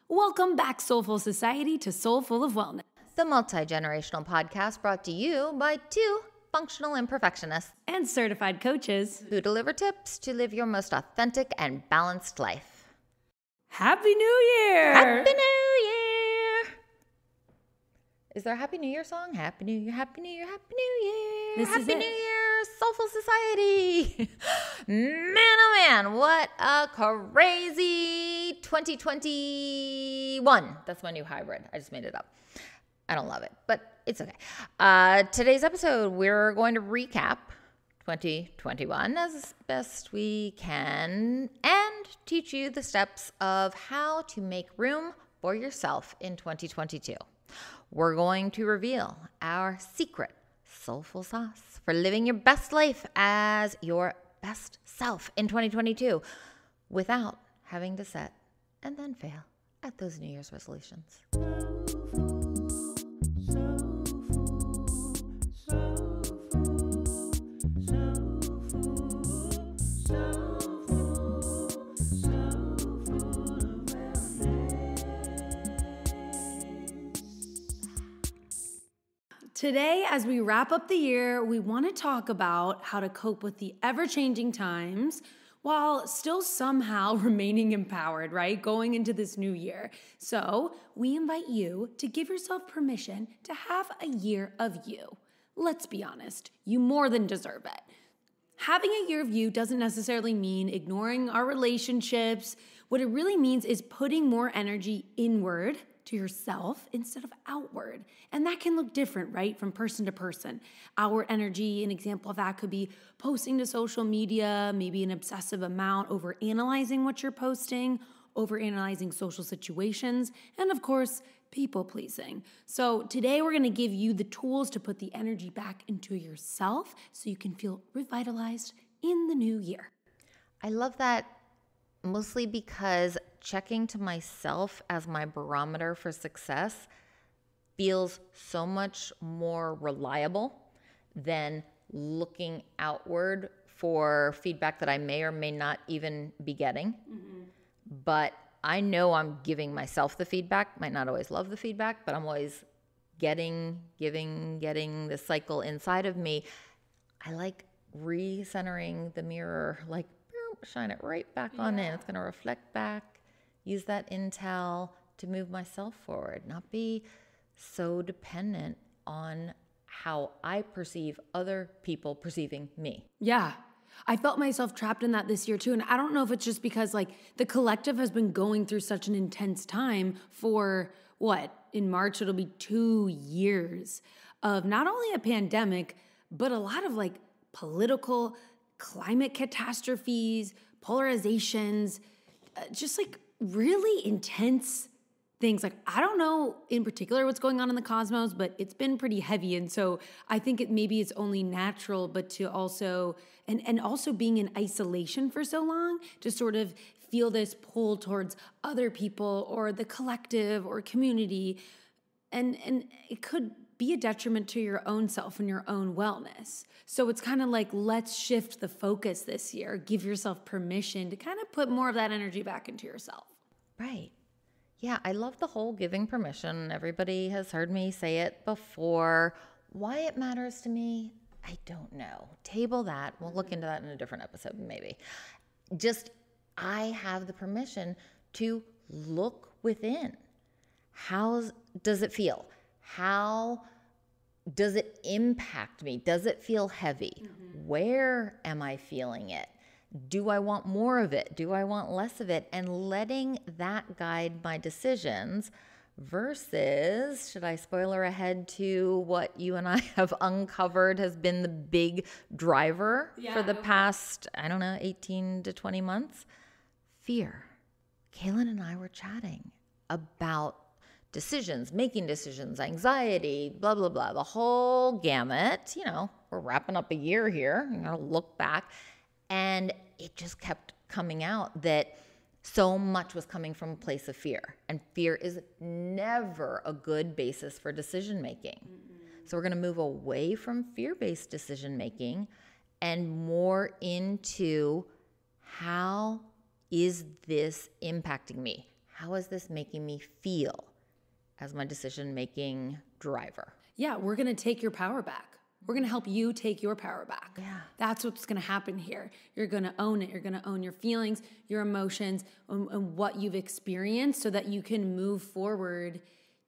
Welcome back, Soulfull Society, to Soulfull of Wellness, the multi-generational podcast brought to you by two functional imperfectionists and certified coaches who deliver tips to live your most authentic and balanced life. Happy New Year! Happy New Year! Is there a Happy New Year song? Happy New Year, Happy New Year, Happy New Year. This Happy is it. New Year, Soulfull Society. Man, oh man, what a crazy 2021. That's my new hybrid. I just made it up. I don't love it, but it's okay. Today's episode, we're going to recap 2021 as best we can and teach you the steps of how to make room for yourself in 2022. We're going to reveal our secret soulful sauce for living your best life as your best self in 2022 without having to set and then fail at those New Year's resolutions. Today, as we wrap up the year, we want to talk about how to cope with the ever-changing times while still somehow remaining empowered, right? Going into this new year. So we invite you to give yourself permission to have a year of you. Let's be honest, you more than deserve it. Having a year of you doesn't necessarily mean ignoring our relationships. What it really means is putting more energy inward to yourself instead of outward. And that can look different, right? From person to person. Outward energy, an example of that could be posting to social media, maybe an obsessive amount, over analyzing what you're posting, over analyzing social situations, and of course, people pleasing. So today we're gonna give you the tools to put the energy back into yourself so you can feel revitalized in the new year. I love that mostly because checking to myself as my barometer for success feels so much more reliable than looking outward for feedback that I may or may not even be getting. Mm-hmm. But I know I'm giving myself the feedback. Might not always love the feedback, but I'm always getting the cycle inside of me. I like recentering the mirror, like shine it right back on in. It's going to reflect back. Use that intel to move myself forward, not be so dependent on how I perceive other people perceiving me. Yeah. I felt myself trapped in that this year too. And I don't know if it's just because like the collective has been going through such an intense time for in March, it'll be 2 years of not only a pandemic, but a lot of like political climate catastrophes, polarizations, just like really intense things. Like, I don't know in particular what's going on in the cosmos, but it's been pretty heavy. And so I think maybe it's only natural, but to also, and also being in isolation for so long, to sort of feel this pull towards other people or the collective or community. And it could be a detriment to your own self and your own wellness. So it's kind of like, let's shift the focus this year. Give yourself permission to kind of put more of that energy back into yourself. Right. Yeah, I love the whole giving permission. Everybody has heard me say it before. Why it matters to me, I don't know. Table that. We'll look into that in a different episode, maybe. Just, I have the permission to look within. How does it feel? How does it impact me? Does it feel heavy? Mm-hmm. Where am I feeling it? Do I want more of it? Do I want less of it? And letting that guide my decisions versus, should I spoiler ahead to what you and I have uncovered has been the big driver for the past, 18 to 20 months? Fear. Kaylin and I were chatting about decisions, making decisions, anxiety, blah, blah, blah, the whole gamut. We're wrapping up a year here. I'm going to look back. And it just kept coming out that so much was coming from a place of fear. And fear is never a good basis for decision making. Mm-hmm. So we're going to move away from fear-based decision making and more into how is this impacting me? how is this making me feel as my decision-making driver? Yeah, we're going to take your power back. We're going to help you take your power back. Yeah. That's what's going to happen here. You're going to own it. You're going to own your feelings, your emotions, and what you've experienced so that you can move forward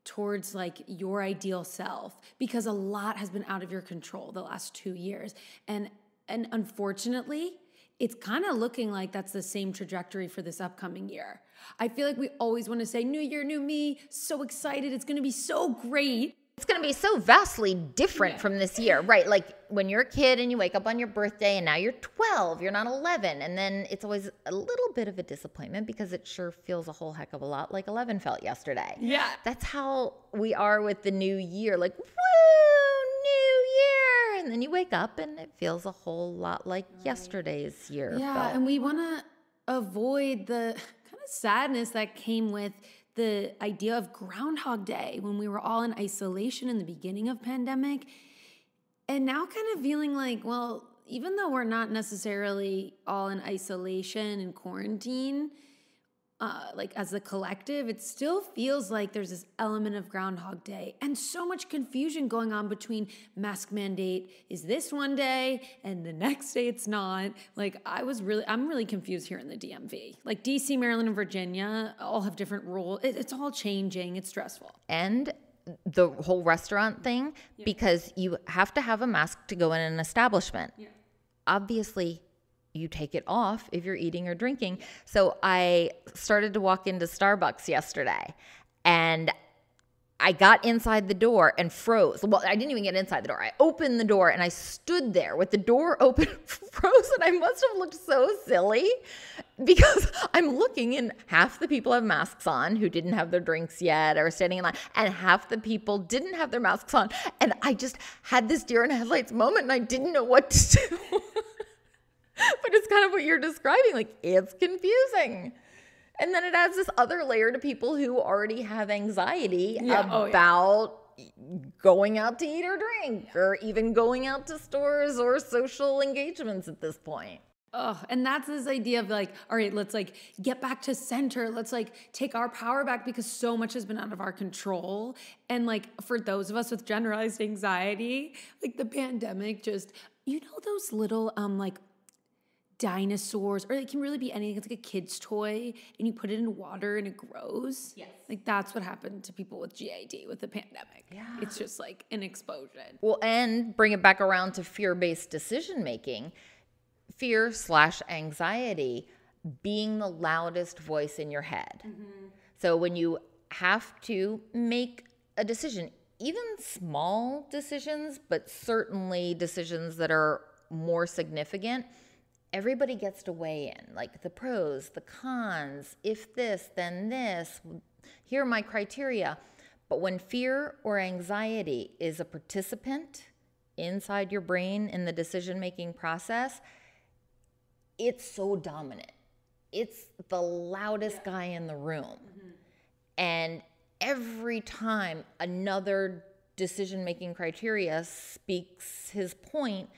towards like your ideal self, because a lot has been out of your control the last 2 years. And unfortunately, it's kind of looking like that's the same trajectory for this upcoming year. I feel like we always want to say, new year, new me, so excited. It's going to be so great. It's going to be so vastly different from this year, right? Like when you're a kid and you wake up on your birthday and now you're 12, you're not 11. And then it's always a little bit of a disappointment because it sure feels a whole heck of a lot like 11 felt yesterday. Yeah. That's how we are with the new year. Like, woo, new year. And then you wake up and it feels a whole lot like yesterday's year. Yeah, and we want to avoid the kind of sadness that came with the idea of Groundhog Day when we were all in isolation in the beginning of pandemic. And now kind of feeling like, well, even though we're not necessarily all in isolation and quarantine, like as a collective, it still feels like there's this element of Groundhog Day and so much confusion going on between mask mandate is this one day and the next day it's not. Like I'm really confused here in the DMV. Like DC, Maryland, and Virginia all have different rules. It's all changing. It's stressful. And the whole restaurant thing, because you have to have a mask to go in an establishment. Yeah. Obviously, you take it off if you're eating or drinking. So I started to walk into Starbucks yesterday and I got inside the door and froze. Well, I didn't even get inside the door. I opened the door and I stood there with the door open, frozen. I must have looked so silly because I'm looking and half the people have masks on who didn't have their drinks yet or standing in line, and half the people didn't have their masks on. And I just had this deer in headlights moment and I didn't know what to do. But it's kind of what you're describing. Like, it's confusing. And then it adds this other layer to people who already have anxiety about going out to eat or drink or even going out to stores or social engagements at this point. Oh, and that's this idea of like, all right, let's like get back to center. Let's like take our power back because so much has been out of our control. And like for those of us with generalized anxiety, like the pandemic just, you know, those little like dinosaurs, or it can really be anything. It's like a kid's toy and you put it in water and it grows. Yes. Like that's what happened to people with GAD with the pandemic. Yeah. It's just like an explosion. Well, and bring it back around to fear-based decision making, fear/anxiety being the loudest voice in your head. Mm-hmm. So when you have to make a decision, even small decisions, but certainly decisions that are more significant, everybody gets to weigh in, like the pros, the cons, if this, then this, here are my criteria. But when fear or anxiety is a participant inside your brain in the decision-making process, it's so dominant. It's the loudest guy in the room. Mm-hmm. And every time another decision-making criteria speaks his point,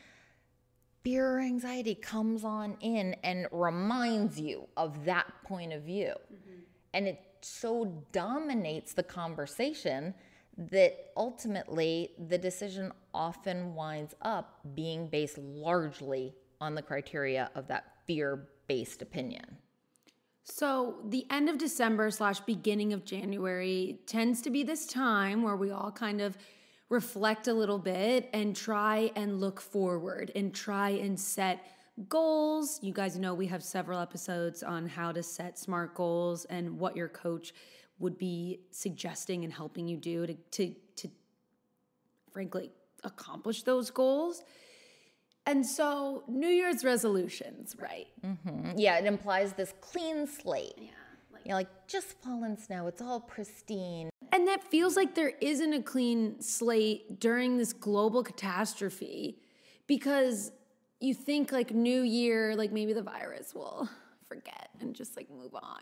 fear or anxiety comes on in and reminds you of that point of view. Mm-hmm. And it so dominates the conversation that ultimately the decision often winds up being based largely on the criteria of that fear-based opinion. So the end of December / beginning of January tends to be this time where we all kind of reflect a little bit and try and look forward and try and set goals. You guys know we have several episodes on how to set SMART goals and what your coach would be suggesting and helping you do to frankly accomplish those goals. And so New Year's resolutions, right? Mm-hmm. Yeah, it implies this clean slate. Yeah, like just fall in snow. It's all pristine. And that feels like there isn't a clean slate during this global catastrophe because you think like New Year, like maybe the virus will forget and just like move on.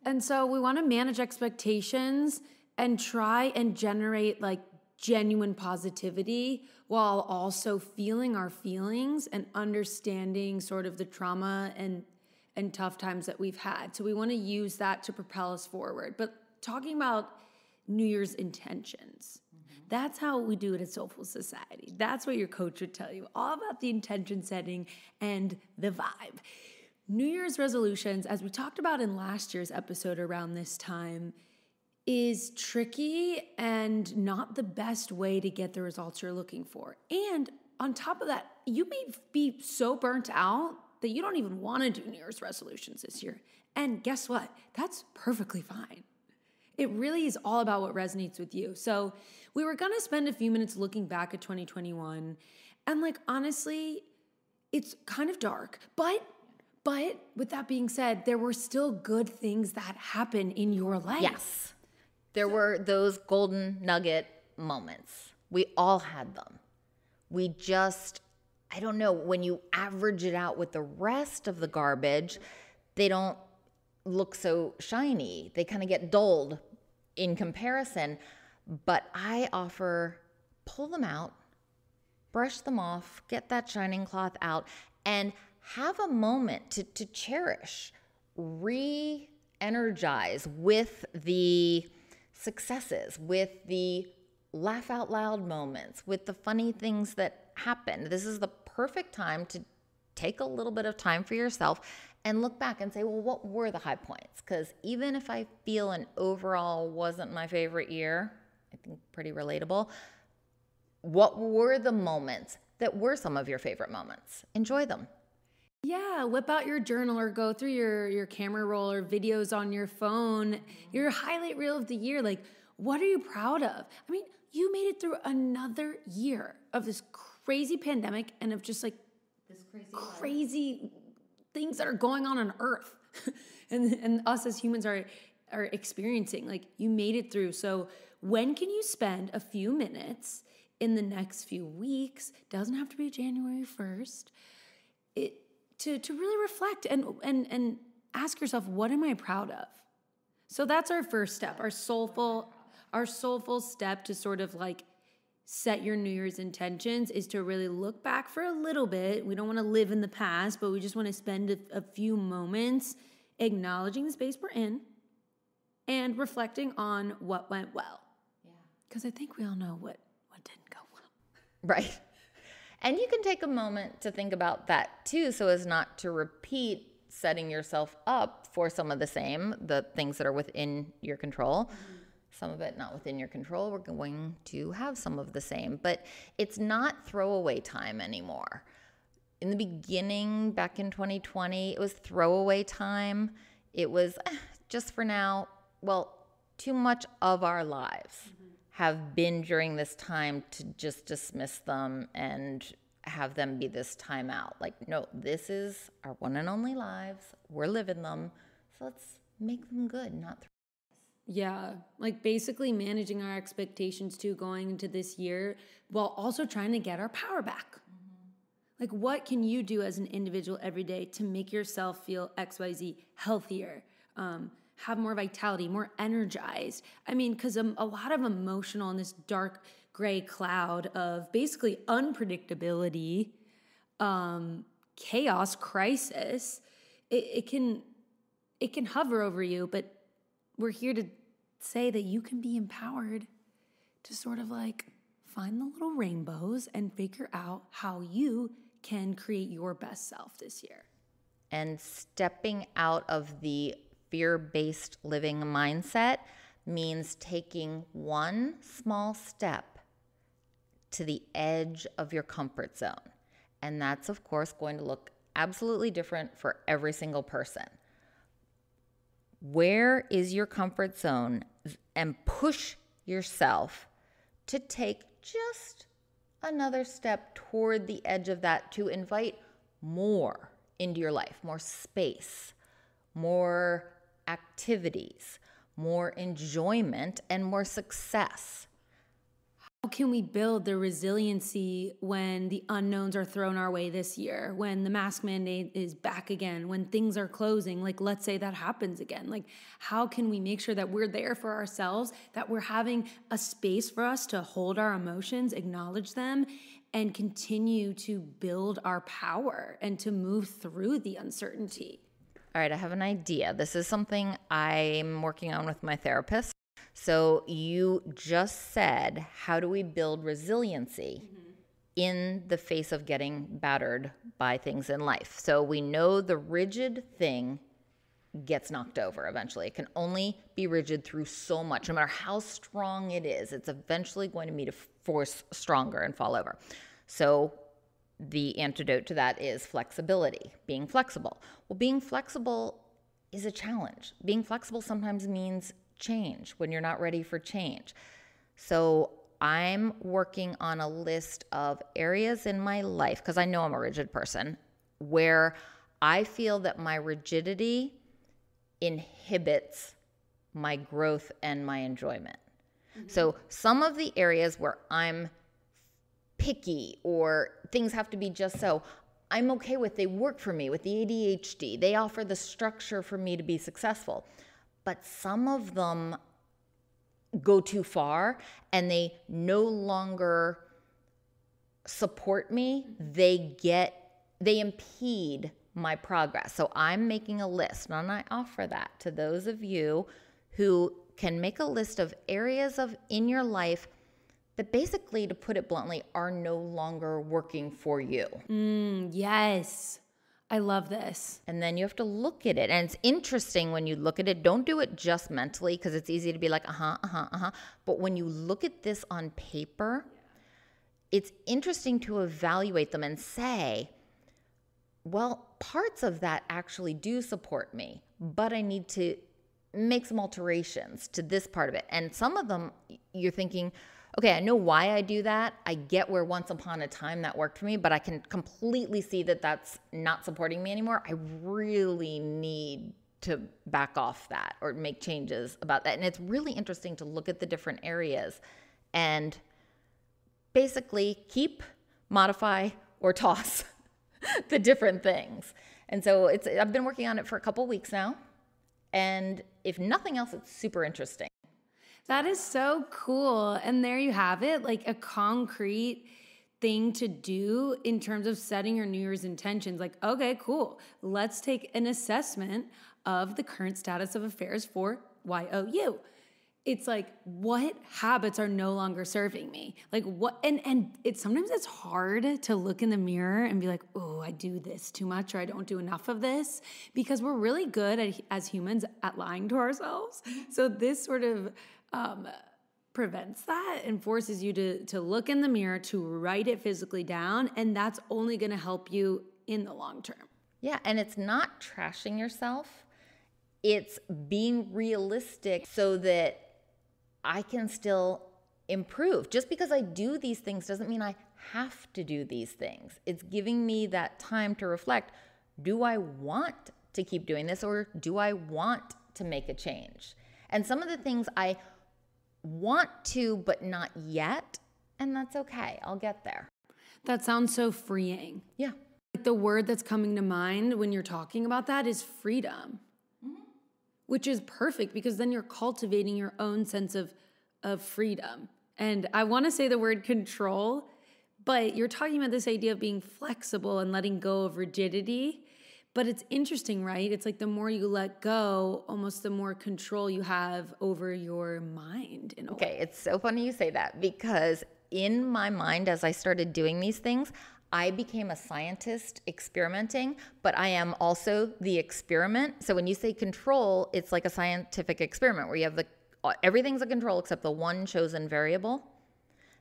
And so we want to manage expectations and try and generate like genuine positivity while also feeling our feelings and understanding sort of the trauma and and tough times that we've had. So we want to use that to propel us forward. But talking about New Year's intentions, that's how we do it at Soulfull Society. That's what your coach would tell you, all about the intention setting and the vibe. New Year's resolutions, as we talked about in last year's episode around this time, is tricky and not the best way to get the results you're looking for. And on top of that, you may be so burnt out that you don't even want to do New Year's resolutions this year. And guess what? That's perfectly fine. It really is all about what resonates with you. So we were going to spend a few minutes looking back at 2021. And like, honestly, it's kind of dark. But with that being said, there were still good things that happened in your life. Yes. There were those golden nugget moments. We all had them. We just, I don't know, when you average it out with the rest of the garbage, they don't look so shiny. They kind of get dulled in comparison. But I offer, pull them out, brush them off, get that shining cloth out, and have a moment to cherish, re-energize with the successes, with the laugh out loud moments, with the funny things that happened. This is the perfect time to take a little bit of time for yourself and look back and say, well, what were the high points? Because even if I feel an overall wasn't my favorite year, I think pretty relatable, what were the moments that were some of your favorite moments? Enjoy them. Yeah, whip out your journal or go through your camera roll or videos on your phone, your highlight reel of the year. Like, what are you proud of? I mean, you made it through another year of this crazy pandemic and of just like this crazy things that are going on Earth and us as humans are experiencing. Like, you made it through. So when can you spend a few minutes in the next few weeks? Doesn't have to be January 1st. To really reflect and ask yourself, what am I proud of? So that's our first step, our soulful step to sort of like set your New Year's intentions is to really look back for a little bit. We don't want to live in the past, but we just want to spend a few moments acknowledging the space we're in and reflecting on what went well. Yeah. Because I think we all know what didn't go well. Right. And you can take a moment to think about that too, so as not to repeat setting yourself up for some of the same, the things that are within your control. Mm-hmm. Some of it not within your control, we're going to have some of the same. But it's not throwaway time anymore. In the beginning, back in 2020, it was throwaway time. It was just for now. Well, too much of our lives have been during this time to just dismiss them and have them be this time out. Like, no, this is our one and only lives. We're living them. So let's make them good, not Yeah, like basically managing our expectations too going into this year while also trying to get our power back. Mm-hmm. Like, what can you do as an individual every day to make yourself feel XYZ healthier, have more vitality, more energized? I mean, because a lot of emotional in this dark gray cloud of basically unpredictability, chaos, crisis, it can hover over you, but we're here to say that you can be empowered to sort of like find the little rainbows and figure out how you can create your best self this year. And stepping out of the fear-based living mindset means taking one small step to the edge of your comfort zone. And that's, of course, going to look absolutely different for every single person. Where is your comfort zone? And push yourself to take just another step toward the edge of that to invite more into your life, more space, more activities, more enjoyment, and more success. How can we build the resiliency when the unknowns are thrown our way this year, when the mask mandate is back again, when things are closing? Like, let's say that happens again. Like, how can we make sure that we're there for ourselves, that we're having a space for us to hold our emotions, acknowledge them, and continue to build our power and to move through the uncertainty? All right, I have an idea. This is something I'm working on with my therapist. So you just said, how do we build resiliency in the face of getting battered by things in life? So we know the rigid thing gets knocked over eventually. It can only be rigid through so much. No matter how strong it is, it's eventually going to meet a force stronger and fall over. So the antidote to that is flexibility, being flexible. Well, being flexible is a challenge. Being flexible sometimes means change when you're not ready for change. So I'm working on a list of areas in my life, because I know I'm a rigid person, where I feel that my rigidity inhibits my growth and my enjoyment. So some of the areas where I'm picky or things have to be just so, I'm okay with. They work for me with the ADHD. They offer the structure for me to be successful. But some of them go too far and they no longer support me. They impede my progress. So I'm making a list, and I offer that to those of you who can make a list of areas in your life that basically, to put it bluntly, are no longer working for you. Yes. I love this. And then you have to look at it. And it's interesting when you look at it. Don't do it just mentally, because it's easy to be like, But when you look at this on paper, it's interesting to evaluate them and say, well, parts of that actually do support me, but I need to make some alterations to this part of it. And some of them, you're thinking, okay, I know why I do that. I get where once upon a time that worked for me, but I can completely see that that's not supporting me anymore. I really need to back off that or make changes about that. And it's really interesting to look at the different areas and basically keep, modify, or toss the different things. And so I've been working on it for a couple weeks now. And if nothing else, it's super interesting. That is so cool. And there you have it, like a concrete thing to do in terms of setting your New Year's intentions. Like, okay, cool. Let's take an assessment of the current status of affairs for YOU. It's like, what habits are no longer serving me? Like what, and sometimes it's hard to look in the mirror and be like, oh, I do this too much, or I don't do enough of this, because we're really good as humans at lying to ourselves. So this sort of prevents that and forces you to look in the mirror, to write it physically down. And that's only going to help you in the long term. Yeah. And it's not trashing yourself. It's being realistic so that I can still improve. Just because I do these things doesn't mean I have to do these things. It's giving me that time to reflect. Do I want to keep doing this, or do I want to make a change? And some of the things I want to, but not yet, and that's okay. I'll get there. That sounds so freeing. Yeah. Like the word that's coming to mind when you're talking about that is freedom. Which is perfect, because then you're cultivating your own sense of freedom. And I want to say the word control, but you're talking about this idea of being flexible and letting go of rigidity. But it's interesting, right? It's like the more you let go, almost the more control you have over your mind in a way. Okay, it's so funny you say that, because in my mind, as I started doing these things, I became a scientist experimenting, but I am also the experiment. So when you say control, it's like a scientific experiment where you have everything's a control except the one chosen variable.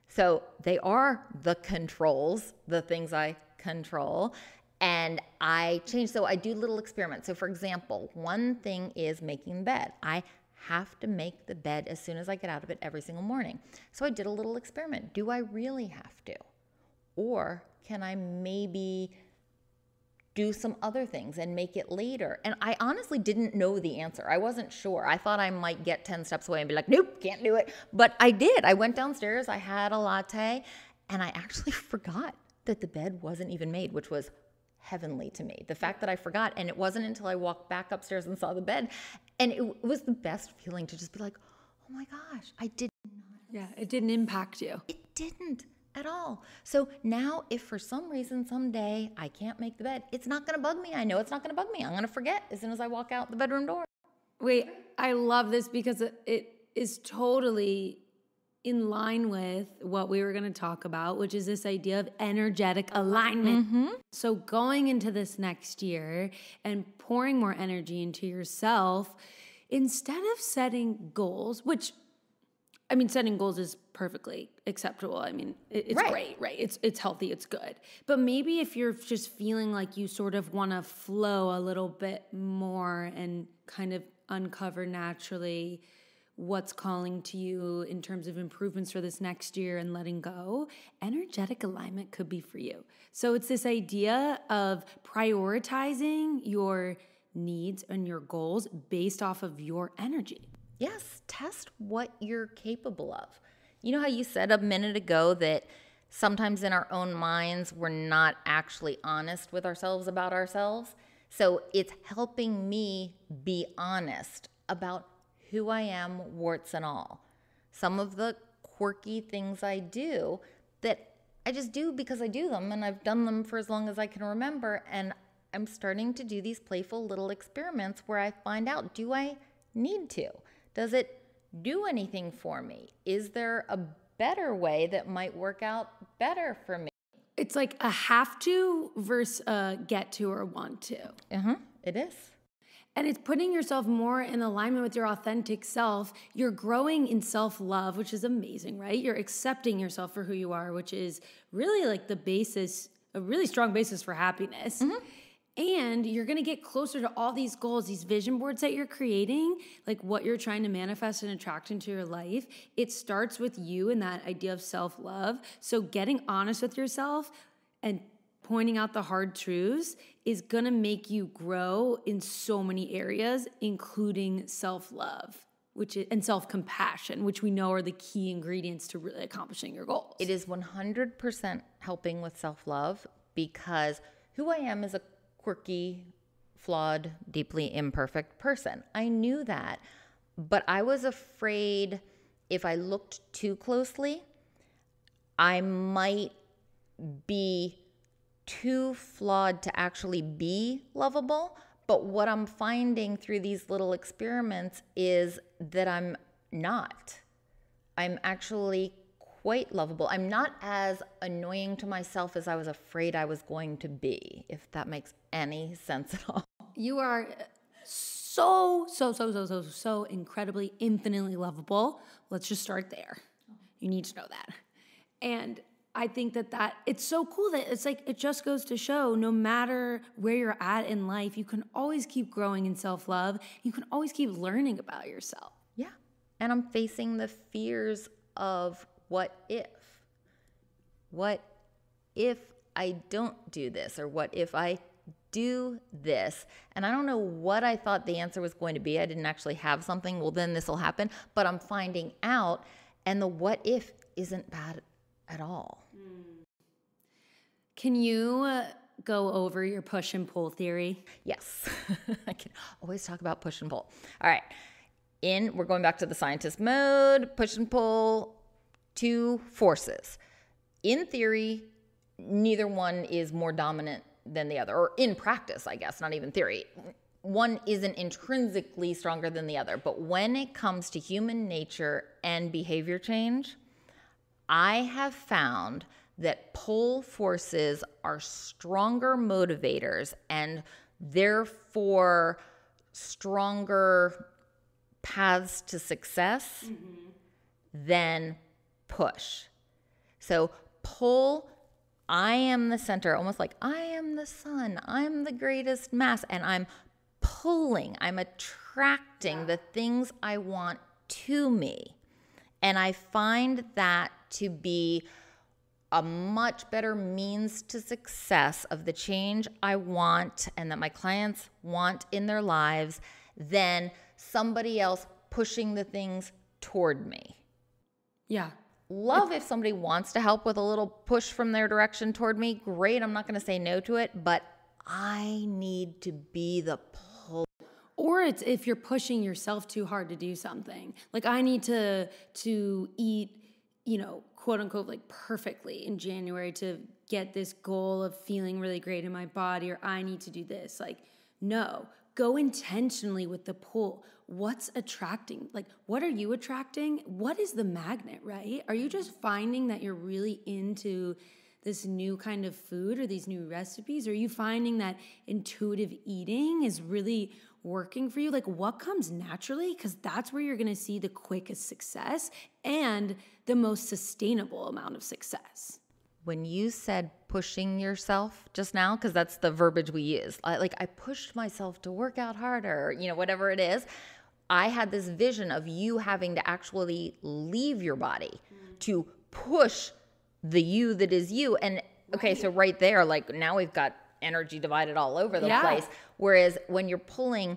So they are the controls, the things I control, and I change. So I do little experiments. So for example, one thing is making the bed. I have to make the bed as soon as I get out of it every single morning. So I did a little experiment. Do I really have to? Or can I maybe do some other things and make it later? And I honestly didn't know the answer. I wasn't sure. I thought I might get 10 steps away and be like, nope, can't do it. But I did. I went downstairs, I had a latte, and I actually forgot that the bed wasn't even made, which was heavenly to me. The fact that I forgot, and it wasn't until I walked back upstairs and saw the bed. And it was the best feeling to just be like, oh my gosh, I did not. Yeah, it didn't impact you. It didn't. at all. So now if for some reason someday I can't make the bed, it's not going to bug me. I know it's not going to bug me. I'm going to forget as soon as I walk out the bedroom door. Wait, I love this because it is totally in line with what we were going to talk about, which is this idea of energetic alignment. So going into this next year and pouring more energy into yourself, instead of setting goals, which, I mean, setting goals is perfectly acceptable. I mean, it's great, right? It's healthy, it's good. But maybe if you're just feeling like you sort of want to flow a little bit more and kind of uncover naturally what's calling to you in terms of improvements for this next year and letting go, energetic alignment could be for you. So it's this idea of prioritizing your needs and your goals based off of your energy. Yes, test what you're capable of. You know how you said a minute ago that sometimes in our own minds, we're not actually honest with ourselves about ourselves? So it's helping me be honest about who I am, warts and all. Some of the quirky things I do that I just do because I do them, and I've done them for as long as I can remember, and I'm starting to do these playful little experiments where I find out, do I need to? Does it do anything for me? Is there a better way that might work out better for me? It's like a have to versus a get to or want to. It is. And it's putting yourself more in alignment with your authentic self. You're growing in self-love, which is amazing, right? You're accepting yourself for who you are, which is really like the basis, a really strong basis for happiness. And you're going to get closer to all these goals, these vision boards that you're creating, like what you're trying to manifest and attract into your life. It starts with you and that idea of self-love. So getting honest with yourself and pointing out the hard truths is going to make you grow in so many areas, including self-love, and self-compassion, which we know are the key ingredients to really accomplishing your goals. It is 100% helping with self-love, because who I am is a quirky, flawed, deeply imperfect person. I knew that, but I was afraid if I looked too closely, I might be too flawed to actually be lovable. But what I'm finding through these little experiments is that I'm not. I'm actually quite lovable. I'm not as annoying to myself as I was afraid I was going to be, if that makes any sense at all. You are so incredibly, infinitely lovable. Let's just start there. You need to know that. And I think that it's so cool that it's like, it just goes to show no matter where you're at in life, you can always keep growing in self-love. You can always keep learning about yourself. Yeah. And I'm facing the fears of what if? What if I don't do this? Or what if I do this? And I don't know what I thought the answer was going to be. I didn't actually have something. Well, then this will happen. But I'm finding out, and the what if isn't bad at all. Can you go over your push and pull theory? Yes. I can always talk about push and pull. All right. We're going back to the scientist mode, push and pull, two forces. In theory, neither one is more dominant than the other, or in practice, I guess, not even theory. One isn't intrinsically stronger than the other. But when it comes to human nature and behavior change, I have found that pull forces are stronger motivators and therefore stronger paths to success than push. So pull, I am the center, almost like I am the sun, I'm the greatest mass, and I'm pulling, I'm attracting the things I want to me. And I find that to be a much better means to success of the change I want and that my clients want in their lives than somebody else pushing the things toward me. Yeah. Love if somebody wants to help with a little push from their direction toward me. Great. I'm not going to say no to it, but I need to be the pull. Or it's if you're pushing yourself too hard to do something. Like I need to eat quote unquote, like perfectly in January to get this goal of feeling really great in my body, or I need to do this. Like, no, go intentionally with the pull. What's attracting? Like, what are you attracting? What is the magnet, right? Are you just finding that you're really into this new kind of food or these new recipes? Are you finding that intuitive eating is really working for you? Like, what comes naturally? Because that's where you're going to see the quickest success and the most sustainable amount of success. When you said pushing yourself just now, because that's the verbiage we use, I pushed myself to work out harder, whatever it is, I had this vision of you having to actually leave your body to push the you that is you. And okay, so right there, like now we've got energy divided all over the place. Whereas when you're pulling,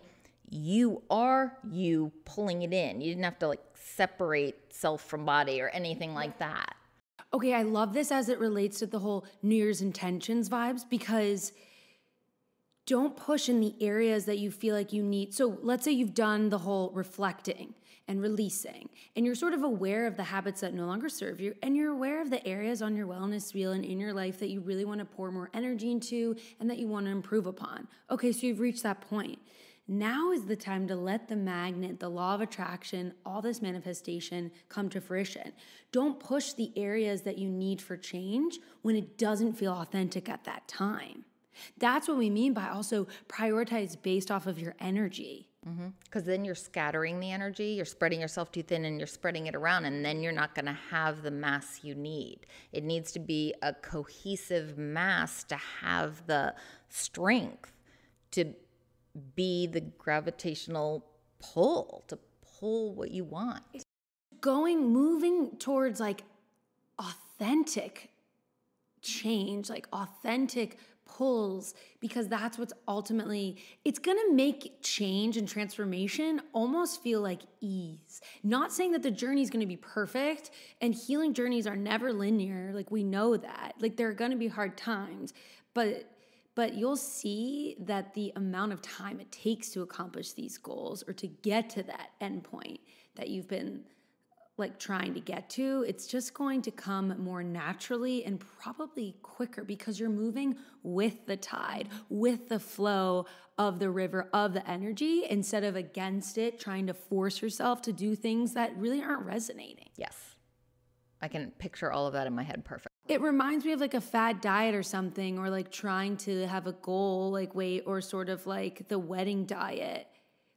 you are you pulling it in. You didn't have to like separate self from body or anything like that. Okay, I love this as it relates to the whole New Year's intentions vibes, because don't push in the areas that you feel like you need. So let's say you've done the whole reflecting and releasing, and you're sort of aware of the habits that no longer serve you, and you're aware of the areas on your wellness wheel and in your life that you really want to pour more energy into and that you want to improve upon. Okay, so you've reached that point. Now is the time to let the magnet, the law of attraction, all this manifestation come to fruition. Don't push the areas that you need for change when it doesn't feel authentic at that time. That's what we mean by also prioritize based off of your energy. Because then you're scattering the energy, you're spreading yourself too thin and you're spreading it around, and then you're not going to have the mass you need. It needs to be a cohesive mass to have the strength to be the gravitational pull, to pull what you want. Moving towards like authentic change, like authentic pulls, because that's what's ultimately, it's going to make change and transformation almost feel like ease. Not saying that the journey is going to be perfect, and healing journeys are never linear. Like, we know that. Like, there are going to be hard times, but you'll see that the amount of time it takes to accomplish these goals or to get to that endpoint that you've been like trying to get to, it's just going to come more naturally and probably quicker because you're moving with the tide, with the flow of the river of the energy, instead of against it, trying to force yourself to do things that really aren't resonating. Yes. I can picture all of that in my head perfect. It reminds me of like a fad diet or something, or like trying to have a goal, like weight, or sort of like the wedding diet.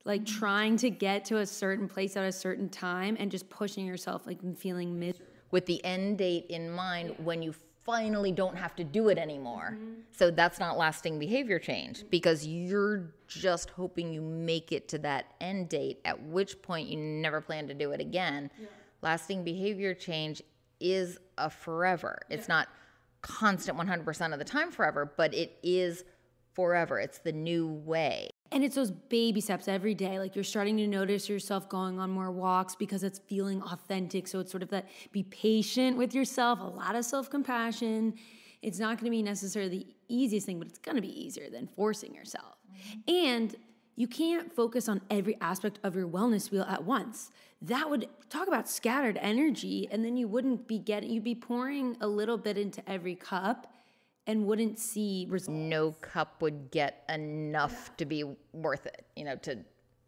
Like trying to get to a certain place at a certain time and just pushing yourself, like feeling miserable. With the end date in mind, when you finally don't have to do it anymore. So that's not lasting behavior change, because you're just hoping you make it to that end date, at which point you never plan to do it again. Lasting behavior change is a forever. It's not constant 100% of the time forever, but it is forever. It's the new way. And it's those baby steps every day. Like, you're starting to notice yourself going on more walks because it's feeling authentic. So it's sort of that, be patient with yourself, a lot of self-compassion. It's not going to be necessarily the easiest thing, but it's going to be easier than forcing yourself. And you can't focus on every aspect of your wellness wheel at once. That would talk about scattered energy, and then you'd be pouring a little bit into every cup and wouldn't see results. No cup would get enough to be worth it, to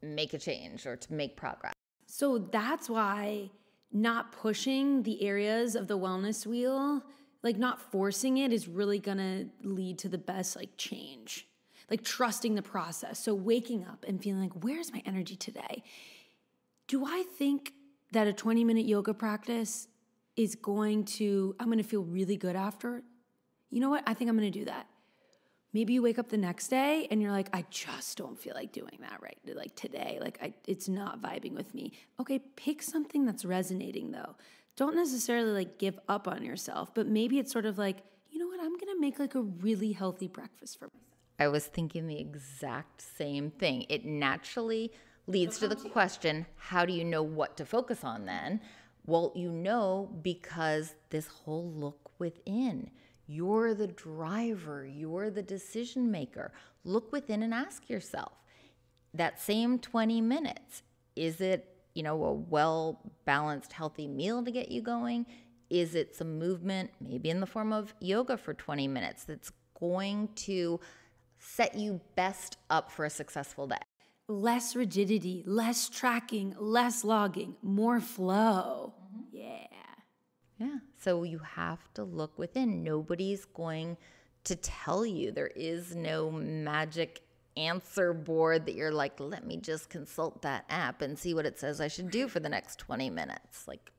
make a change or to make progress. So that's why not pushing the areas of the wellness wheel, like not forcing it, is really gonna lead to the best like change. Like trusting the process. So waking up and feeling like, where's my energy today? Do I think that a 20-minute yoga practice I'm gonna feel really good after? You know what? I think I'm going to do that. Maybe you wake up the next day and you're like, I just don't feel like doing that right. Like today, it's not vibing with me. Okay, pick something that's resonating though. Don't necessarily like give up on yourself, but maybe it's sort of like, you know what? I'm going to make like a really healthy breakfast for myself. I was thinking the exact same thing. It naturally leads to the question, how do you know what to focus on then? Well, because this whole look within. You're the driver. You're the decision maker. Look within and ask yourself, that same 20 minutes, is it, a well-balanced, healthy meal to get you going? Is it some movement, maybe in the form of yoga for 20 minutes, that's going to set you best up for a successful day? Less rigidity, less tracking, less logging, more flow. Yeah. Yeah. So you have to look within. Nobody's going to tell you. There is no magic answer board that you're like, let me just consult that app and see what it says I should do for the next 20 minutes. Like,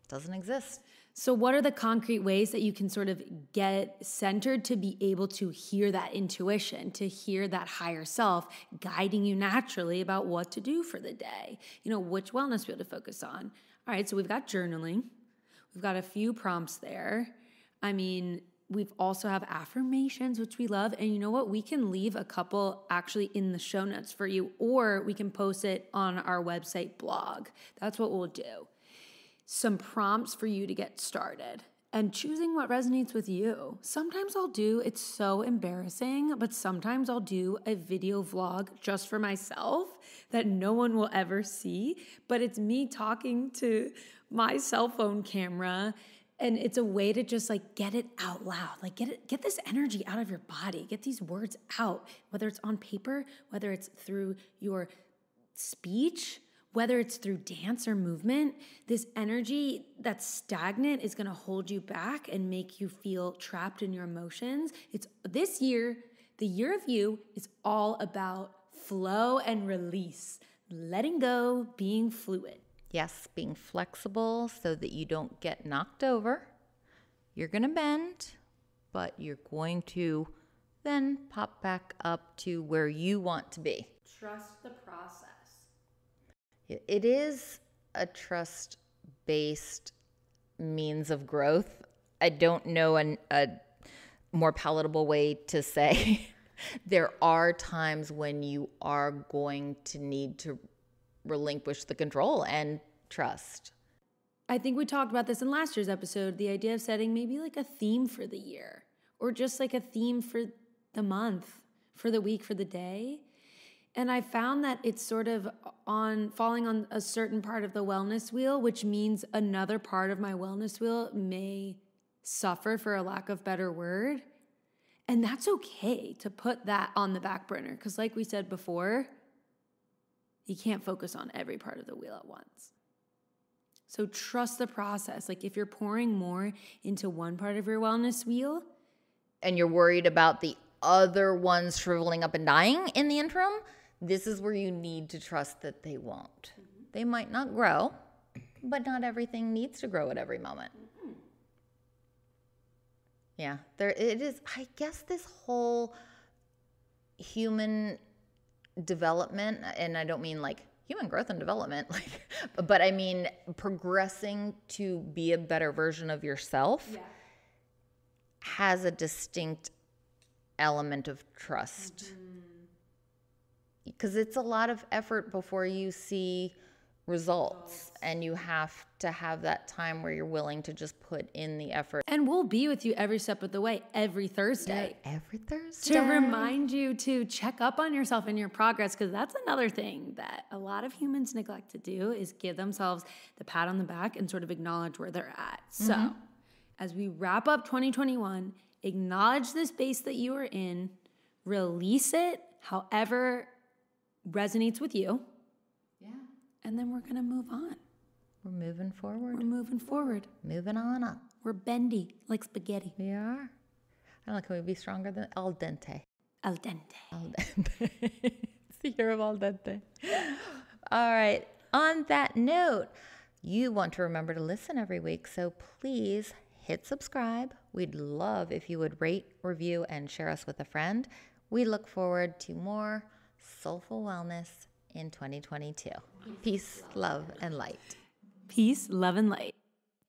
it doesn't exist. So what are the concrete ways that you can sort of get centered to be able to hear that intuition, to hear that higher self guiding you naturally about what to do for the day? You know, which wellness wheel to focus on. All right, so we've got journaling. We've got a few prompts there. I mean, we've also have affirmations, which we love. And you know what? We can leave a couple actually in the show notes for you, or we can post it on our website blog. That's what we'll do. Some prompts for you to get started and choosing what resonates with you. Sometimes it's so embarrassing, but sometimes I'll do a video vlog just for myself that no one will ever see, but it's me talking to my cell phone camera, and it's a way to just like get it out loud, like get this energy out of your body, get these words out, whether it's on paper, whether it's through your speech, whether it's through dance or movement. This energy that's stagnant is going to hold you back and make you feel trapped in your emotions. It's this year, the year of you is all about flow and release, letting go, being fluid. Yes, being flexible so that you don't get knocked over. You're going to bend, but you're going to then pop back up to where you want to be. Trust the process. It is a trust-based means of growth. I don't know a more palatable way to say. There are times when you are going to need to relinquish the control and trust. I think we talked about this in last year's episode, the idea of setting maybe like a theme for the year, or just like a theme for the month, for the week, for the day. And I found that it's sort of falling on a certain part of the wellness wheel, which means another part of my wellness wheel may suffer, for a lack of better word. And that's okay to put that on the back burner, because like we said before, you can't focus on every part of the wheel at once. So trust the process. Like if you're pouring more into one part of your wellness wheel, and you're worried about the other ones shriveling up and dying in the interim, this is where you need to trust that they won't. They might not grow, but not everything needs to grow at every moment. Yeah, it is. I guess this whole human development, and I don't mean like human growth and development, but I mean progressing to be a better version of yourself, has a distinct element of trust. Because it's a lot of effort before you see results, and you have to have that time where you're willing to just put in the effort. And we'll be with you every step of the way, every Thursday. Yeah, every Thursday. To remind you to check up on yourself and your progress, because that's another thing that a lot of humans neglect to do, is give themselves the pat on the back and sort of acknowledge where they're at. So as we wrap up 2021, acknowledge the space that you are in, release it however resonates with you. Yeah. And then we're going to move on. We're moving forward. We're moving forward. Moving on up. We're bendy like spaghetti. We are. I don't know, can we be stronger than al dente? Al dente. Al dente. It's the year of al dente. All right. On that note, you want to remember to listen every week, so please hit subscribe. We'd love if you would rate, review, and share us with a friend. We look forward to more soulful wellness in 2022. Peace, love, and light. Peace, love, and light.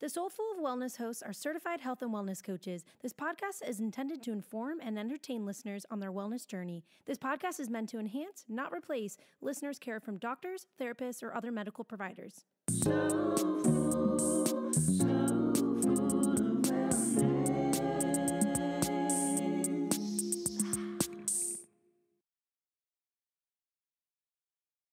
The Soulful of Wellness hosts are certified health and wellness coaches. This podcast is intended to inform and entertain listeners on their wellness journey. This podcast is meant to enhance, not replace, listeners' care from doctors, therapists, or other medical providers. Soulful.